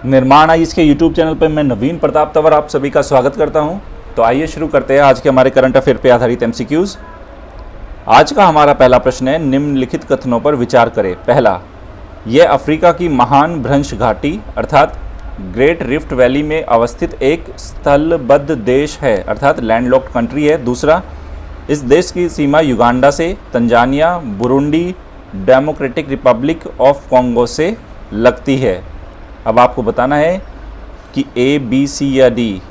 निर्माण आइस के YouTube channel पर मैं नवीन प्रताप तंवर आप सभी का स्वागत करता हूं। तो आइए शुरू करते हैं आज के हमारे करंट अफेयर पे आधारित एमसीक्यूज। आज का हमारा पहला प्रश्न है, निम्नलिखित कथनों पर विचार करें। पहला, यह अफ्रीका की महान भ्रंश घाटी अर्थात ग्रेट रिफ्ट वैली में अवस्थित एक स्थलबद्ध देश है अर्थात लैंडलॉक्ड कंट्री है। दूसरा, इस देश की सीमा युगांडा से, Tanzania, Burundi, democratic Republic of Congo से लगती है। अब आपको बताना है कि ए, बी, सी या डी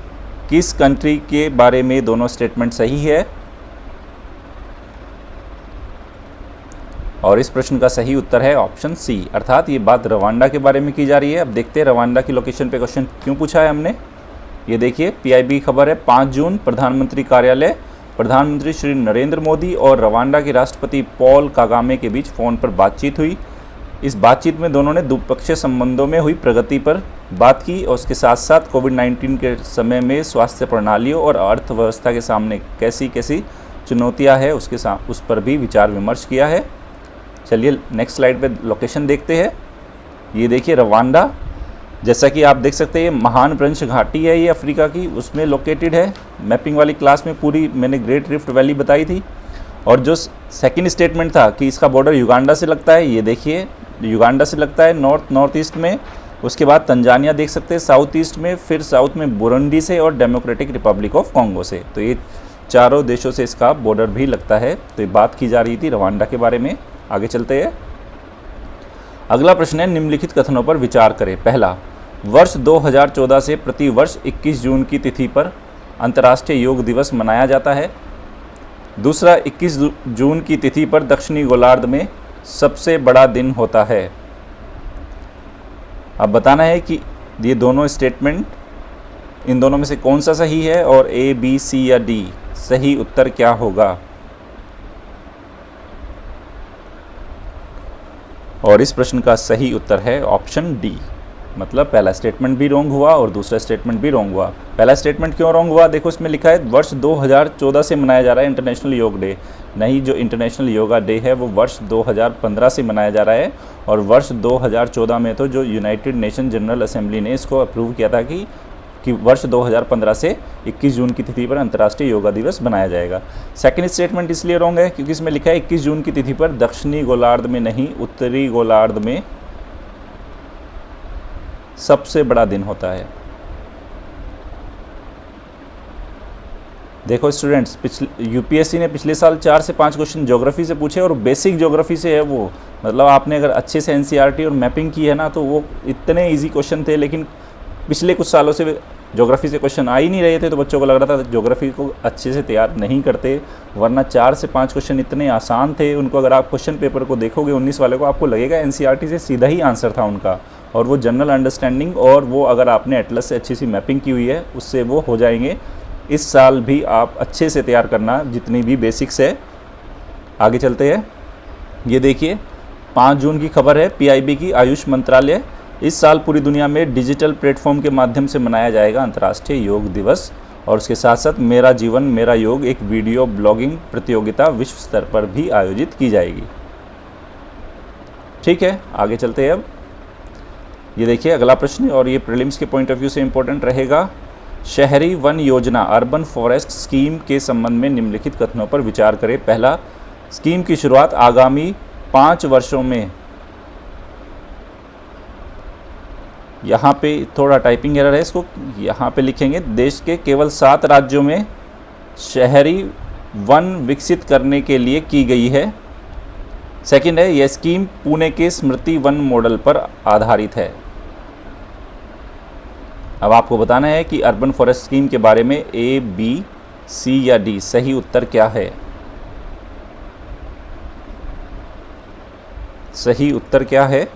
किस कंट्री के बारे में दोनों स्टेटमेंट सही है। और इस प्रश्न का सही उत्तर है ऑप्शन सी अर्थात ये बात रवांडा के बारे में की जा रही है। अब देखते हैं रवांडा की लोकेशन पे क्वेश्चन क्यों पूछा है हमने। ये देखिए पीआईबी खबर है, 5 जून प्रधानमंत्री कार्यालय, प्रधानमंत्री श्री नरेंद्र मोदी और रवांडा के राष्ट्रपति पॉल कागामे के बीच फ़ोन पर बातचीत हुई। इस बातचीत में दोनों ने द्विपक्षीय संबंधों में हुई प्रगति पर बात की और उसके साथ साथ कोविड-19 के समय में स्वास्थ्य प्रणालियों और अर्थव्यवस्था के सामने कैसी कैसी चुनौतियां हैं उस पर भी विचार विमर्श किया है। चलिए नेक्स्ट स्लाइड पे लोकेशन देखते हैं। ये देखिए रवांडा, जैसा कि आप देख सकते हैं ये महान भ्रंश घाटी है, ये अफ्रीका की, उसमें लोकेटेड है। मैपिंग वाली क्लास में पूरी मैंने ग्रेट रिफ्ट वैली बताई थी। और जो सेकंड स्टेटमेंट था कि इसका बॉर्डर युगांडा से लगता है, ये देखिए युगांडा से लगता है नॉर्थ ईस्ट में। उसके बाद तंजानिया देख सकते हैं साउथ ईस्ट में, फिर साउथ में बुरुंडी से और डेमोक्रेटिक रिपब्लिक ऑफ कॉन्गो से। तो ये चारों देशों से इसका बॉर्डर भी लगता है। तो ये बात की जा रही थी रवांडा के बारे में। आगे चलते हैं। अगला प्रश्न है, निम्नलिखित कथनों पर विचार करें। पहला, वर्ष 2014 से प्रति वर्ष 21 जून की तिथि पर अंतर्राष्ट्रीय योग दिवस मनाया जाता है। दूसरा, 21 जून की तिथि पर दक्षिणी गोलार्ध में सबसे बड़ा दिन होता है। अब बताना है कि ये दोनों स्टेटमेंट, इन दोनों में से कौन सा सही है और ए, बी, सी या डी सही उत्तर क्या होगा। और इस प्रश्न का सही उत्तर है ऑप्शन डी, मतलब पहला स्टेटमेंट भी रॉन्ग हुआ और दूसरा स्टेटमेंट भी रॉन्ग हुआ। पहला स्टेटमेंट क्यों रॉन्ग हुआ, देखो इसमें लिखा है वर्ष 2014 से मनाया जा रहा है इंटरनेशनल योग डे। नहीं, जो इंटरनेशनल योगा डे है वो वर्ष 2015 से मनाया जा रहा है। और वर्ष 2014 में तो जो यूनाइटेड नेशन जनरल असेंबली ने इसको अप्रूव किया था कि वर्ष 2015 से 21 जून की तिथि पर अंतर्राष्ट्रीय योगा दिवस बनाया जाएगा। सेकंड स्टेटमेंट इसलिए रॉन्ग है क्योंकि इसमें लिखा है 21 जून की तिथि पर दक्षिणी गोलार्ध में नहीं, उत्तरी गोलार्ध में सबसे बड़ा दिन होता है। देखो स्टूडेंट्स, यूपीएससी ने पिछले साल 4 से 5 क्वेश्चन ज्योग्राफी से पूछे और बेसिक ज्योग्राफी से है वो। मतलब आपने अगर अच्छे से एनसीईआरटी और मैपिंग की है ना तो वो इतने इजी क्वेश्चन थे, लेकिन पिछले कुछ सालों से ज्योग्राफी से क्वेश्चन आ ही नहीं रहे थे तो बच्चों को लग रहा था ज्योग्राफी को अच्छे से तैयार नहीं करते। वरना 4 से 5 क्वेश्चन इतने आसान थे, उनको अगर आप क्वेश्चन पेपर को देखोगे 19 वाले को, आपको लगेगा एनसीईआरटी से सीधा ही आंसर था उनका। और वो जनरल अंडरस्टैंडिंग और वो अगर आपने एटलस से अच्छी सी मैपिंग की हुई है उससे वो हो जाएंगे। इस साल भी आप अच्छे से तैयार करना जितनी भी बेसिक्स है। आगे चलते हैं। ये देखिए 5 जून की खबर है पीआईबी की, आयुष मंत्रालय, इस साल पूरी दुनिया में डिजिटल प्लेटफॉर्म के माध्यम से मनाया जाएगा अंतर्राष्ट्रीय योग दिवस। और उसके साथ साथ मेरा जीवन मेरा योग एक वीडियो ब्लॉगिंग प्रतियोगिता विश्व स्तर पर भी आयोजित की जाएगी। ठीक है, आगे चलते हैं। अब ये देखिए अगला प्रश्न, और ये प्रीलिम्स के पॉइंट ऑफ व्यू से इंपॉर्टेंट रहेगा। शहरी वन योजना अर्बन फॉरेस्ट स्कीम के संबंध में निम्नलिखित कथनों पर विचार करें। पहला, स्कीम की शुरुआत आगामी 5 वर्षों में, यहाँ पे थोड़ा टाइपिंग एरर है, इसको यहाँ पे लिखेंगे, देश के केवल 7 राज्यों में शहरी वन विकसित करने के लिए की गई है। सेकंड है, यह स्कीम पुणे के स्मृति वन मॉडल पर आधारित है। अब आपको बताना है कि अर्बन फॉरेस्ट स्कीम के बारे में ए, बी, सी या डी सही उत्तर क्या है। सही उत्तर क्या है,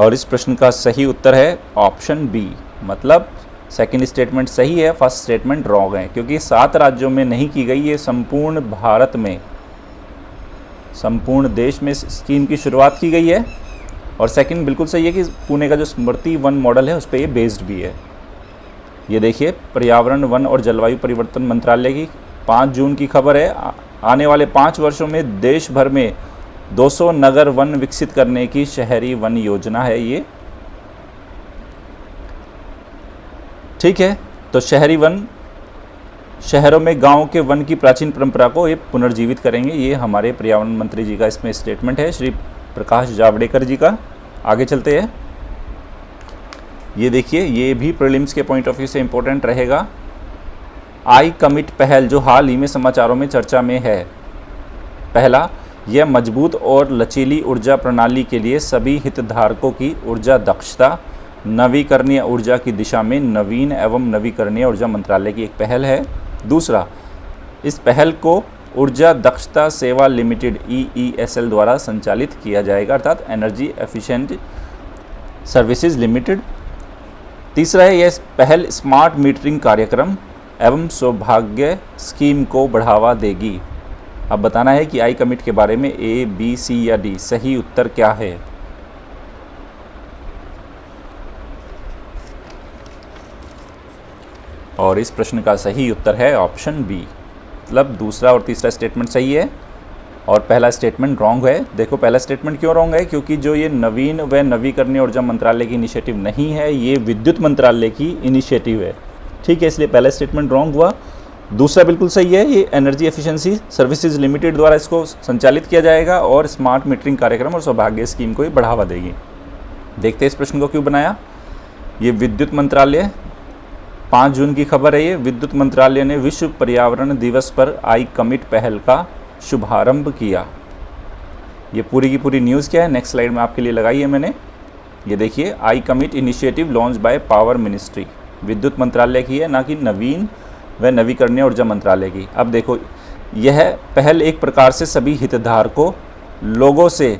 और इस प्रश्न का सही उत्तर है ऑप्शन बी, मतलब सेकंड स्टेटमेंट सही है, फर्स्ट स्टेटमेंट रॉन्ग है। क्योंकि 7 राज्यों में नहीं की गई, ये संपूर्ण भारत में, संपूर्ण देश में स्कीम की शुरुआत की गई है। और सेकंड बिल्कुल सही है कि पुणे का जो स्मृति वन मॉडल है उस पर ये बेस्ड भी है। ये देखिए पर्यावरण, वन और जलवायु परिवर्तन मंत्रालय की 5 जून की खबर है, आने वाले 5 वर्षों में देश भर में 200 नगर वन विकसित करने की शहरी वन योजना है ये। ठीक है। तो शहरी वन, शहरों में गांव के वन की प्राचीन परंपरा को ये पुनर्जीवित करेंगे। ये हमारे पर्यावरण मंत्री जी का इसमें स्टेटमेंट है, श्री प्रकाश जावड़ेकर जी का। आगे चलते हैं। ये देखिए, ये भी प्रीलिम्स के पॉइंट ऑफ व्यू से इम्पोर्टेंट रहेगा। आई कमिट पहल जो हाल ही में समाचारों में चर्चा में है। पहला, यह मजबूत और लचीली ऊर्जा प्रणाली के लिए सभी हितधारकों की ऊर्जा दक्षता, नवीकरणीय ऊर्जा की दिशा में नवीन एवं नवीकरणीय ऊर्जा मंत्रालय की एक पहल है। दूसरा, इस पहल को ऊर्जा दक्षता सेवा लिमिटेड EESL द्वारा संचालित किया जाएगा, अर्थात एनर्जी एफिशिएंट सर्विसेज लिमिटेड। तीसरा है, यह पहल स्मार्ट मीटरिंग कार्यक्रम एवं सौभाग्य स्कीम को बढ़ावा देगी। अब बताना है कि आई कमिट के बारे में A, B, C या D। सही उत्तर क्या है? और इस प्रश्न का सही उत्तर है ऑप्शन बी, मतलब दूसरा और तीसरा स्टेटमेंट सही है और पहला स्टेटमेंट रॉन्ग है। देखो पहला स्टेटमेंट क्यों रॉन्ग है, क्योंकि जो ये नवीन व नवीकरणीय ऊर्जा मंत्रालय की इनिशिएटिव नहीं है, ये विद्युत मंत्रालय की इनिशिएटिव है। ठीक है, इसलिए पहला स्टेटमेंट रॉन्ग हुआ। दूसरा बिल्कुल सही है, ये एनर्जी एफिशिएंसी सर्विसेज लिमिटेड द्वारा इसको संचालित किया जाएगा और स्मार्ट मीटरिंग कार्यक्रम और सौभाग्य स्कीम को ही बढ़ावा देगी। देखते हैं इस प्रश्न को क्यों बनाया। ये विद्युत मंत्रालय, 5 जून की खबर है ये। विद्युत मंत्रालय ने विश्व पर्यावरण दिवस पर आई कमिट पहल का शुभारंभ किया। ये पूरी की पूरी न्यूज़ क्या है, नेक्स्ट स्लाइड में आपके लिए लगाई है मैंने। ये देखिए, I commit initiative launch by power ministry, विद्युत मंत्रालय की है, ना कि नवीन व नवीकरणीय ऊर्जा मंत्रालय की। अब देखो, यह पहल एक प्रकार से सभी हितधारकों लोगों से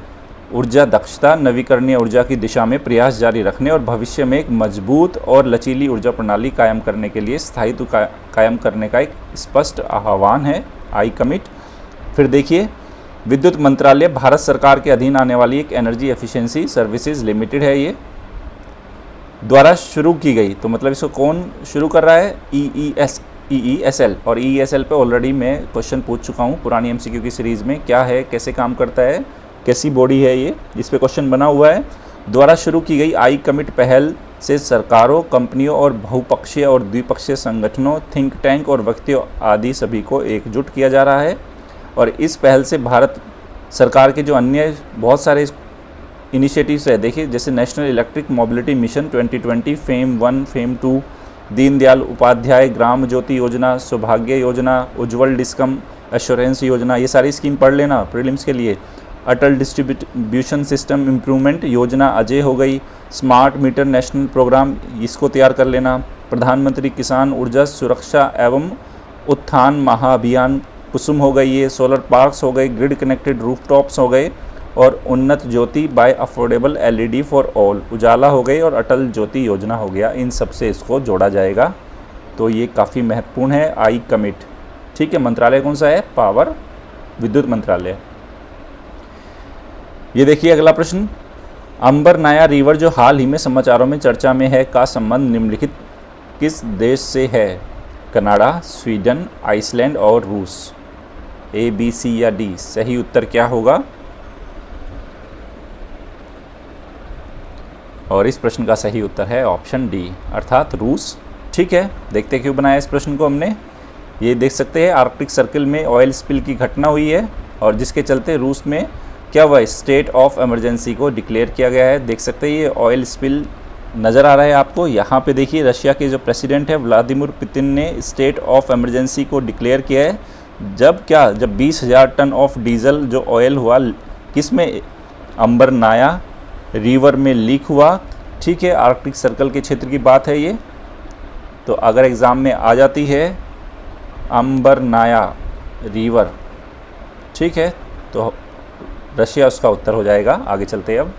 ऊर्जा दक्षता, नवीकरणीय ऊर्जा की दिशा में प्रयास जारी रखने और भविष्य में एक मजबूत और लचीली ऊर्जा प्रणाली कायम करने के लिए स्थायित्व कायम करने का एक स्पष्ट आह्वान है आई कमिट। फिर देखिए, विद्युत मंत्रालय भारत सरकार के अधीन आने वाली एक एनर्जी एफिशिएंसी सर्विसेज लिमिटेड है, ये द्वारा शुरू की गई। तो मतलब इसको कौन शुरू कर रहा है? EESL। और EESL पे ऑलरेडी मैं क्वेश्चन पूछ चुका हूँ पुरानी MCQ की सीरीज़ में। क्या है, कैसे काम करता है, कैसी बॉडी है ये, इस पे क्वेश्चन बना हुआ है। द्वारा शुरू की गई आई कमिट पहल से सरकारों, कंपनियों और बहुपक्षीय और द्विपक्षीय संगठनों, थिंक टैंक और व्यक्तियों आदि सभी को एकजुट किया जा रहा है। और इस पहल से भारत सरकार के जो अन्य बहुत सारे इनिशिएटिव्स है, देखिए जैसे national electric mobility mission 2020, FAME 1, FAME 2, Deendayal Upadhyaya Gram Jyoti Yojana, Saubhagya योजना, उज्ज्वल डिस्कम एश्योरेंस योजना, ये सारी स्कीम पढ़ लेना प्रीलिम्स के लिए। अटल डिस्ट्रीब्यूशन सिस्टम इम्प्रूवमेंट योजना अजय हो गई। स्मार्ट मीटर नेशनल प्रोग्राम, इसको तैयार कर लेना। प्रधानमंत्री किसान ऊर्जा सुरक्षा एवं उत्थान महाअभियान कुसुम हो गई है। सोलर पार्क्स हो गए, ग्रिड कनेक्टेड रूफटॉप्स हो गए और Unnat Jyoti by affordable LED for all, Ujala हो गई और अटल ज्योति योजना हो गया। इन सब से इसको जोड़ा जाएगा। तो ये काफ़ी महत्वपूर्ण है आई कमिट। ठीक है, मंत्रालय कौन सा है? पावर, विद्युत मंत्रालय। ये देखिए अगला प्रश्न, अंबर नाया रिवर जो हाल ही में समाचारों में चर्चा में है का संबंध निम्नलिखित किस देश से है? कनाडा, स्वीडन, आइसलैंड और रूस। A, B, C या D। सही उत्तर क्या होगा? और इस प्रश्न का सही उत्तर है ऑप्शन D, अर्थात रूस। ठीक है, देखते क्यों बनाया इस प्रश्न को हमने। ये देख सकते हैं, आर्कटिक सर्कल में ऑयल स्पिल की घटना हुई है और जिसके चलते रूस में क्या हुआ, स्टेट ऑफ इमरजेंसी को डिक्लेयर किया गया है। देख सकते हैं, ये ऑयल स्पिल नज़र आ रहा है आपको। यहाँ पे देखिए, रशिया के जो प्रेसिडेंट है व्लादिमीर पुतिन ने स्टेट ऑफ इमरजेंसी को डिक्लेयर किया है। जब 20,000 टन ऑफ डीजल जो ऑयल हुआ, किस में? अंबर नाया रिवर में लीक हुआ। ठीक है, आर्कटिक सर्कल के क्षेत्र की बात है ये। तो अगर एग्ज़ाम में आ जाती है अंबर नाया रिवर, ठीक है, तो रशिया उसका उत्तर हो जाएगा। आगे चलते हैं। अब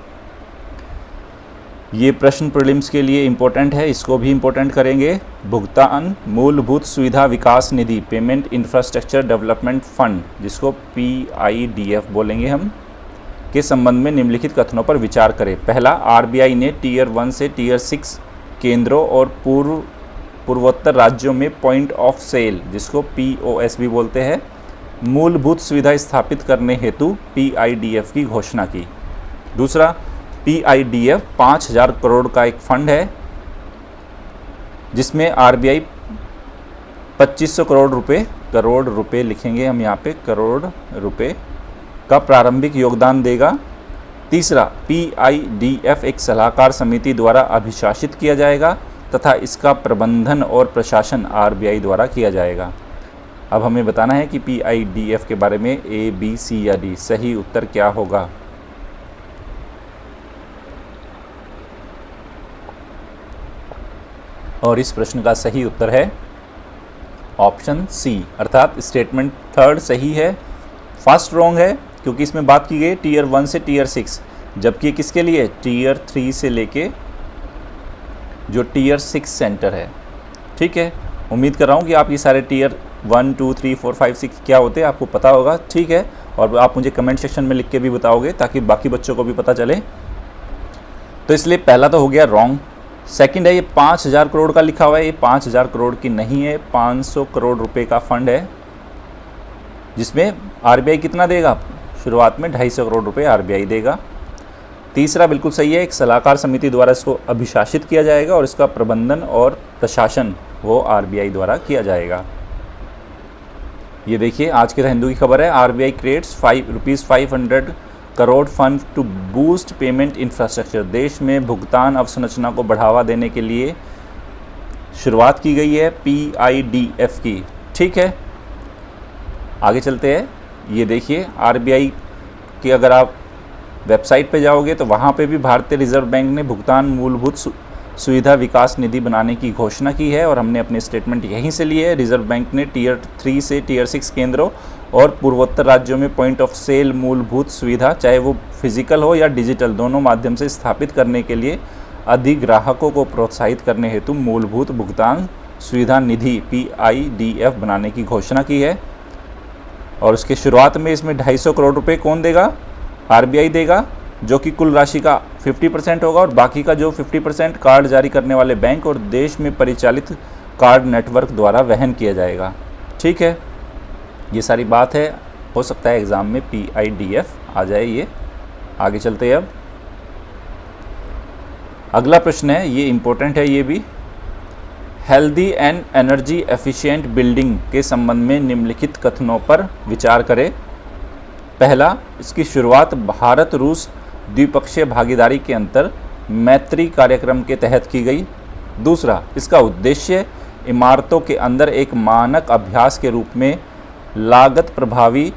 ये प्रश्न प्रीलिम्स के लिए इम्पोर्टेंट है, इसको भी इम्पोर्टेंट करेंगे। भुगतान मूलभूत सुविधा विकास निधि, पेमेंट इंफ्रास्ट्रक्चर डेवलपमेंट फंड, जिसको PIDF बोलेंगे हम, के संबंध में निम्नलिखित कथनों पर विचार करें। पहला, RBI ने Tier 1 से Tier 6 केंद्रों और पूर्वोत्तर राज्यों में पॉइंट ऑफ सेल, जिसको POS भी बोलते हैं, मूलभूत सुविधा स्थापित करने हेतु PIDF की घोषणा की। दूसरा, PIDF 5,000 करोड़ का एक फंड है जिसमें आरबीआई 2500 करोड़ रुपए लिखेंगे हम यहाँ पे, करोड़ रुपए का प्रारंभिक योगदान देगा। तीसरा, पीआईडीएफ एक सलाहकार समिति द्वारा अभिशासित किया जाएगा तथा इसका प्रबंधन और प्रशासन आरबीआई द्वारा किया जाएगा। अब हमें बताना है कि पीआईडीएफ के बारे में ए, बी, सी या डी। सही उत्तर क्या होगा? और इस प्रश्न का सही उत्तर है ऑप्शन सी, अर्थात स्टेटमेंट थर्ड सही है। फर्स्ट रॉन्ग है क्योंकि इसमें बात की गई टीयर 1 से टीयर 6, जबकि किसके लिए? टीयर 3 से लेके जो टीयर 6 सेंटर है। ठीक है, उम्मीद कर रहा हूँ कि आप ये सारे टीयर 1, 2, 3, 4, 5, 6 क्या होते हैं आपको पता होगा। ठीक है, और आप मुझे कमेंट सेक्शन में लिख के भी बताओगे ताकि बाकी बच्चों को भी पता चले। तो इसलिए पहला तो हो गया रॉन्ग। सेकंड है ये 5000 करोड़ का लिखा हुआ है, ये 5000 करोड़ की नहीं है, 500 करोड़ रुपए का फंड है जिसमें आरबीआई कितना देगा? शुरुआत में 250 करोड़ रुपए आरबीआई देगा। तीसरा बिल्कुल सही है, एक सलाहकार समिति द्वारा इसको अभिशासित किया जाएगा और इसका प्रबंधन और प्रशासन वो आरबीआई द्वारा किया जाएगा। ये देखिए आज के द हिंदू की खबर है, RBI creates ₹500 crore fund to boost payment infrastructure. देश में भुगतान अवसंरचना को बढ़ावा देने के लिए शुरुआत की गई है पीआईडीएफ की। ठीक है, आगे चलते हैं। ये देखिए आरबीआई की अगर आप वेबसाइट पे जाओगे तो वहाँ पे भी भारतीय रिजर्व बैंक ने भुगतान मूलभूत सुविधा विकास निधि बनाने की घोषणा की है और हमने अपने स्टेटमेंट यहीं से लिए है। रिजर्व बैंक ने टीयर 3 से टीयर 6 केंद्रों और पूर्वोत्तर राज्यों में पॉइंट ऑफ सेल मूलभूत सुविधा, चाहे वो फिजिकल हो या डिजिटल, दोनों माध्यम से स्थापित करने के लिए अधिग्राहकों को प्रोत्साहित करने हेतु मूलभूत भुगतान सुविधा निधि पीआईडीएफ बनाने की घोषणा की है। और उसके शुरुआत में इसमें 250 करोड़ रुपए कौन देगा? आरबीआई देगा, जो कि कुल राशि का 50% होगा और बाकी का जो 50% कार्ड जारी करने वाले बैंक और देश में परिचालित कार्ड नेटवर्क द्वारा वहन किया जाएगा। ठीक है, ये सारी बात है, हो सकता है एग्ज़ाम में पीआईडीएफ आ जाए ये। आगे चलते हैं। अब अगला प्रश्न है, ये इम्पोर्टेंट है ये भी। Healthy and energy efficient building के संबंध में निम्नलिखित कथनों पर विचार करें। पहला, इसकी शुरुआत भारत रूस द्विपक्षीय भागीदारी के अंतर मैत्री कार्यक्रम के तहत की गई। दूसरा, इसका उद्देश्य इमारतों के अंदर एक मानक अभ्यास के रूप में लागत प्रभावी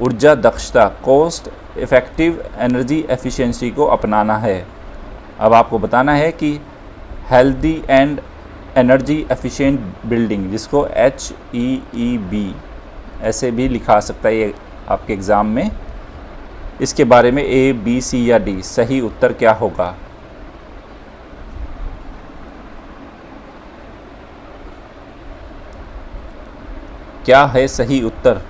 ऊर्जा दक्षता, कॉस्ट इफेक्टिव एनर्जी एफिशिएंसी को अपनाना है। अब आपको बताना है कि healthy and energy efficient building, जिसको HEEB ऐसे भी लिखा सकता है ये आपके एग्ज़ाम में, इसके बारे में A, B, C या D। सही उत्तर क्या होगा? क्या है सही उत्तर?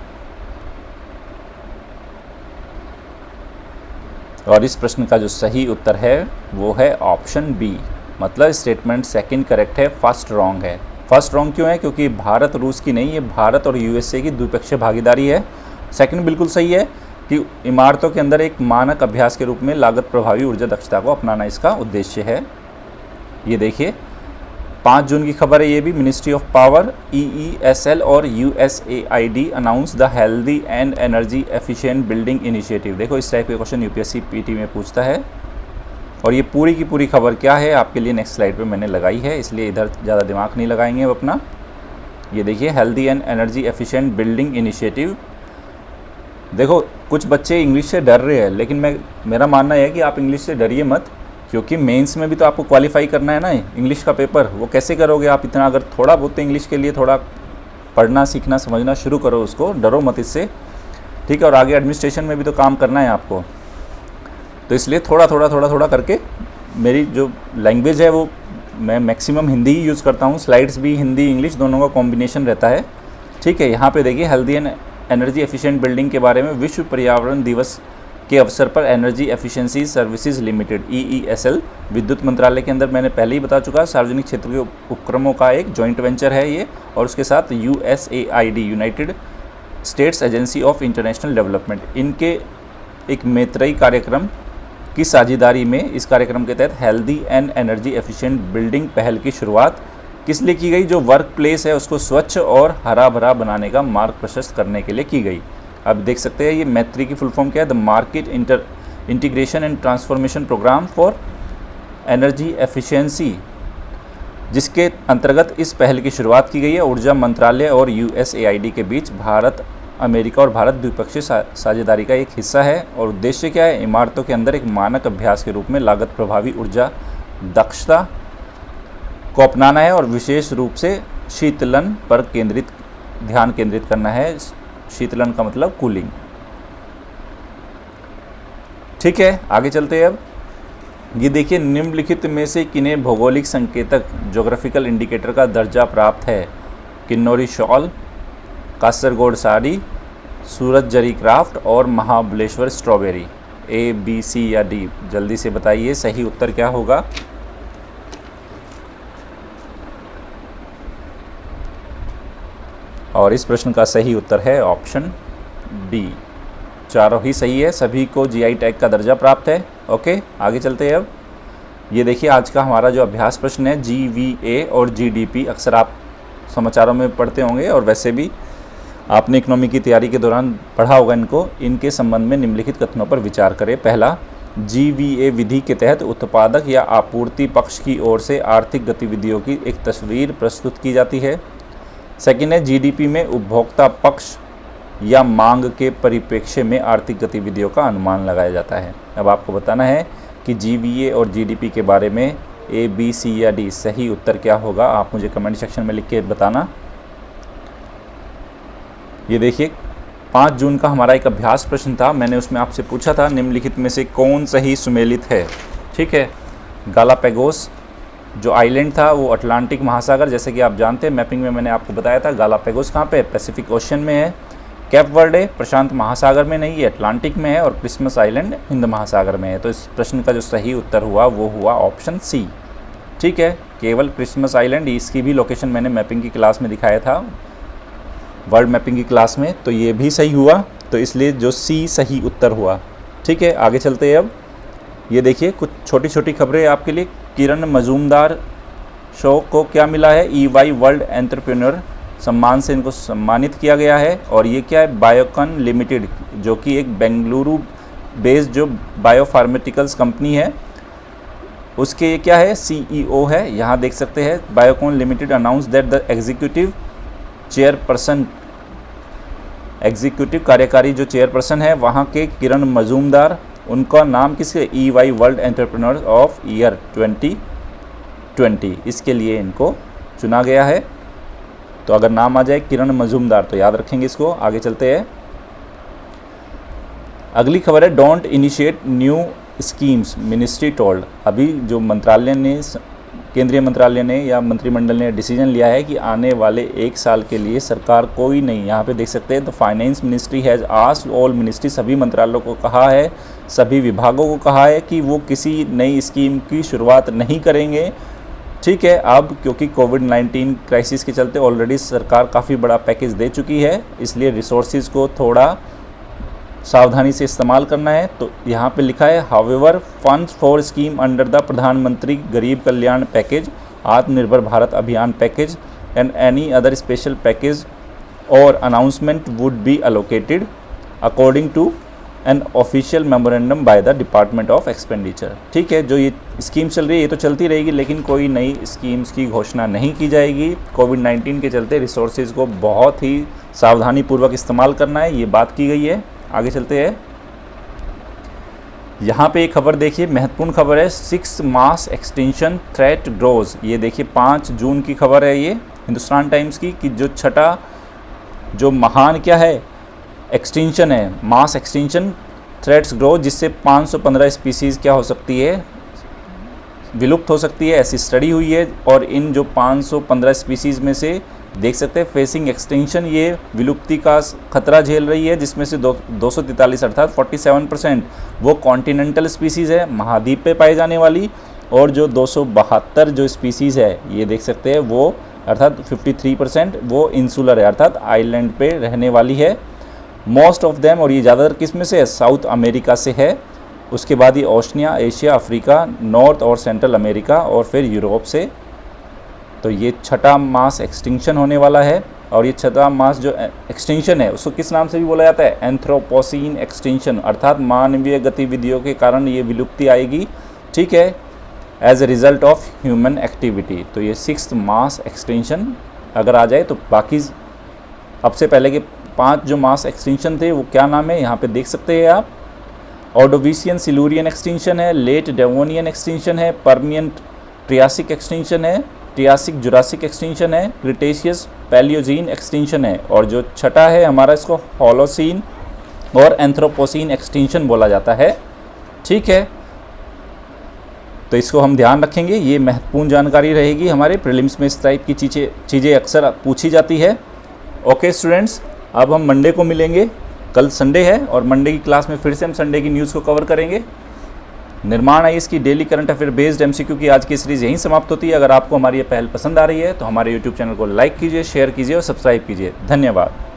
और इस प्रश्न का जो सही उत्तर है वो है ऑप्शन बी, मतलब स्टेटमेंट सेकंड करेक्ट है, फर्स्ट रॉन्ग है। फर्स्ट रॉन्ग क्यों है? क्योंकि भारत रूस की नहीं, ये भारत और यूएसए की द्विपक्षीय भागीदारी है। सेकंड बिल्कुल सही है कि इमारतों के अंदर एक मानक अभ्यास के रूप में लागत प्रभावी ऊर्जा दक्षता को अपनाना इसका उद्देश्य है। ये देखिए 5 जून की खबर है ये भी। मिनिस्ट्री ऑफ पावर, EESL और USAID announce the healthy and energy efficient building initiative. देखो इस टाइप के क्वेश्चन यूपीएससी पीटी में पूछता है और ये पूरी की पूरी खबर क्या है आपके लिए नेक्स्ट स्लाइड पे मैंने लगाई है, इसलिए इधर ज़्यादा दिमाग नहीं लगाएंगे अब अपना। ये देखिए healthy and energy efficient building initiative. देखो कुछ बच्चे इंग्लिश से डर रहे हैं, लेकिन मेरा मानना है कि आप इंग्लिश से डरिए मत, क्योंकि मेंस में भी तो आपको क्वालिफाई करना है ना इंग्लिश का पेपर। वो कैसे करोगे आप इतना? अगर थोड़ा बहुत इंग्लिश के लिए थोड़ा पढ़ना सीखना समझना शुरू करो, उसको डरो मत इससे, ठीक है। और आगे एडमिनिस्ट्रेशन में भी तो काम करना है आपको, तो इसलिए थोड़ा थोड़ा करके मेरी जो लैंग्वेज है वो मैं मैक्सिमम हिंदी ही यूज़ करता हूँ। स्लाइड्स भी हिंदी इंग्लिश दोनों का कॉम्बिनेशन रहता है, ठीक है। यहाँ पे देखिए healthy and energy efficient building के बारे में विश्व पर्यावरण दिवस के अवसर पर energy efficiency services limited EESL विद्युत मंत्रालय के अंदर मैंने पहले ही बता चुका, सार्वजनिक क्षेत्र के उपक्रमों का एक जॉइंट वेंचर है ये, और उसके साथ USAID United states agency of international development, इनके एक मैत्रेयी कार्यक्रम की साझेदारी में इस कार्यक्रम के तहत healthy and energy efficient building पहल की शुरुआत किस लिए की गई? जो वर्क प्लेस है उसको स्वच्छ और हरा भरा बनाने का मार्ग प्रशस्त करने के लिए की गई। अब देख सकते हैं ये मैत्री की फुल फॉर्म क्या है? The market integration and transformation program for energy efficiency, जिसके अंतर्गत इस पहल की शुरुआत की गई है। ऊर्जा मंत्रालय और USAID के बीच भारत अमेरिका और भारत द्विपक्षीय साझेदारी का एक हिस्सा है। और उद्देश्य क्या है? इमारतों के अंदर एक मानक अभ्यास के रूप में लागत प्रभावी ऊर्जा दक्षता को अपनाना है और विशेष रूप से शीतलन पर ध्यान केंद्रित करना है। शीतलन का मतलब कूलिंग। ठीक है, आगे चलते हैं। अब ये देखिए, निम्नलिखित में से किन्हें भौगोलिक संकेतक ज्योग्राफिकल इंडिकेटर का दर्जा प्राप्त है? किन्नौरी शॉल, कासरगोड साड़ी, सूरत जरी क्राफ्ट और Mahabaleshwar strawberry. A, B, C या D? जल्दी से बताइए सही उत्तर क्या होगा। और इस प्रश्न का सही उत्तर है ऑप्शन D। चारों ही सही है, सभी को GI टैग का दर्जा प्राप्त है। ओके, आगे चलते हैं। अब ये देखिए, आज का हमारा जो अभ्यास प्रश्न है GVA और GDP, अक्सर आप समाचारों में पढ़ते होंगे और वैसे भी आपने इकोनॉमी की तैयारी के दौरान पढ़ा होगा इनको। इनके संबंध में निम्नलिखित कथनों पर विचार करें। पहला, GVA विधि के तहत उत्पादक या आपूर्ति पक्ष की ओर से आर्थिक गतिविधियों की एक तस्वीर प्रस्तुत की जाती है। सेकेंड है, GDP में उपभोक्ता पक्ष या मांग के परिप्रेक्ष्य में आर्थिक गतिविधियों का अनुमान लगाया जाता है। अब आपको बताना है कि GVA और GDP के बारे में A, B, C या D सही उत्तर क्या होगा। आप मुझे कमेंट सेक्शन में लिख के बताना। ये देखिए, 5 जून का हमारा एक अभ्यास प्रश्न था। मैंने उसमें आपसे पूछा था निम्नलिखित में से कौन सही सुमेलित है। ठीक है, गालापेगोस जो आइलैंड था वो अटलांटिक महासागर, जैसे कि आप जानते हैं मैपिंग में मैंने आपको बताया था। गालापेगोस कहाँ पे? पैसिफिक ओशन में है। कैप वर्डे प्रशांत महासागर में नहीं, ये अटलांटिक में है। और क्रिसमस आइलैंड हिंद महासागर में है। तो इस प्रश्न का जो सही उत्तर हुआ वो हुआ ऑप्शन C। ठीक है, केवल क्रिसमस आइलैंड, इसकी भी लोकेशन मैंने मैपिंग की क्लास में दिखाया था, वर्ल्ड मैपिंग की क्लास में, तो ये भी सही हुआ। तो इसलिए जो C सही उत्तर हुआ। ठीक है, आगे चलते हैं। अब ये देखिए, कुछ छोटी छोटी खबरें आपके लिए। किरण मजूमदार शो को क्या मिला है? EY वर्ल्ड एंटरप्रेन्योर सम्मान से इनको सम्मानित किया गया है। और ये क्या है? बायोकॉन लिमिटेड, जो कि एक बेंगलुरु बेस्ड जो बायोफार्मास्यूटिकल्स कंपनी है, उसके ये क्या है? CEO है। यहाँ देख सकते हैं, Biocon limited announce that the executive chairperson, executive कार्यकारी जो चेयरपर्सन है वहाँ के किरण मजूमदार, उनका नाम किसके? EY world entrepreneur of year 2020, इसके लिए इनको चुना गया है। तो अगर नाम आ जाए किरण मजूमदार तो याद रखेंगे इसको। आगे चलते हैं। अगली खबर है, don't initiate new schemes ministry told. अभी जो मंत्रालय ने, केंद्रीय मंत्रालय ने या मंत्रिमंडल ने डिसीजन लिया है कि आने वाले 1 साल के लिए सरकार कोई नहीं, यहाँ पे देख सकते हैं, तो finance ministry has asked all ministry, सभी मंत्रालयों को कहा है, सभी विभागों को कहा है कि वो किसी नई स्कीम की शुरुआत नहीं करेंगे। ठीक है, अब क्योंकि कोविड-19 क्राइसिस के चलते ऑलरेडी सरकार काफ़ी बड़ा पैकेज दे चुकी है, इसलिए रिसोर्सेज को थोड़ा सावधानी से इस्तेमाल करना है। तो यहाँ पे लिखा है, however funds for scheme under the Pradhan Mantri Garib Kalyan package, Atmanirbhar Bharat Abhiyan package and any other special package or announcement would be allocated according to an official memorandum by the department of expenditure. ठीक है, जो ये स्कीम चल रही है ये तो चलती रहेगी, लेकिन कोई नई स्कीम्स की घोषणा नहीं की जाएगी। कोविड-19 के चलते रिसोर्सेज को बहुत ही सावधानी पूर्वक इस्तेमाल करना है, ये बात की गई है। आगे चलते हैं। यहाँ पे एक खबर देखिए, महत्वपूर्ण खबर है, 6 मास एक्सटेंशन थ्रेट ग्रोज। ये देखिए 5 जून की खबर है ये हिंदुस्तान टाइम्स की, कि जो छठा जो महान क्या है एक्सटेंशन है, मास एक्सटेंशन थ्रेट्स ग्रो, जिससे 515 स्पीसीज़ क्या हो सकती है? विलुप्त हो सकती है, ऐसी स्टडी हुई है। और इन जो 515 स्पीसीज़ में से देख सकते हैं फेसिंग एक्सटेंशन, ये विलुप्ति का खतरा झेल रही है, जिसमें से 243 अर्थात 47% वो कॉन्टिनेंटल स्पीसीज़ है, महाद्वीप पे पाई जाने वाली, और जो 272 जो स्पीसीज़ है ये देख सकते हैं वो अर्थात 53% वो इंसुलर है, अर्थात आइलैंड पे रहने वाली है। मोस्ट ऑफ देम, और ये ज़्यादातर किस में से है? साउथ अमेरिका से है। उसके बाद ये ओशनिया, एशिया, अफ्रीका, नॉर्थ और सेंट्रल अमेरिका और फिर यूरोप से तो ये छठा मास एक्सटिंक्शन होने वाला है, और ये छठा मास जो एक्सटिंक्शन है उसको किस नाम से भी बोला जाता है? एंथ्रोपोसीन एक्सटिंक्शन, अर्थात मानवीय गतिविधियों के कारण ये विलुप्ति आएगी, ठीक है, as a result of human activity. तो ये 6th मास एक्सटिंक्शन अगर आ जाए तो बाकी अब से पहले के 5 जो मास एक्सटिंक्शन थे वो क्या नाम है यहाँ पे देख सकते हैं आप। ऑर्डोविशियन सिलूरियन एक्सटिंक्शन है, लेट डेवोनियन एक्सटिंक्शन है, पर्मियन ट्रियासिक एक्सटिंक्शन है, ट्रियासिक जुरासिक एक्सटिंक्शन है, क्रिटेशियस पैलियोजीन एक्सटिंक्शन है, और जो छठा है हमारा इसको होलोसीन और एंथ्रोपोसीन एक्सटिंक्शन बोला जाता है, ठीक है। तो इसको हम ध्यान रखेंगे, ये महत्वपूर्ण जानकारी रहेगी हमारे प्रीलिम्स में, इस टाइप की चीज़ें अक्सर पूछी जाती है। ओके स्टूडेंट्स, अब हम मंडे को मिलेंगे, कल संडे है और मंडे की क्लास में फिर से हम संडे की न्यूज़ को कवर करेंगे। निर्माण आईएएस की daily current affair based MCQ की आज की सीरीज़ यहीं समाप्त होती है। अगर आपको हमारी ये पहल पसंद आ रही है तो हमारे यूट्यूब चैनल को लाइक कीजिए, शेयर कीजिए और सब्सक्राइब कीजिए। धन्यवाद।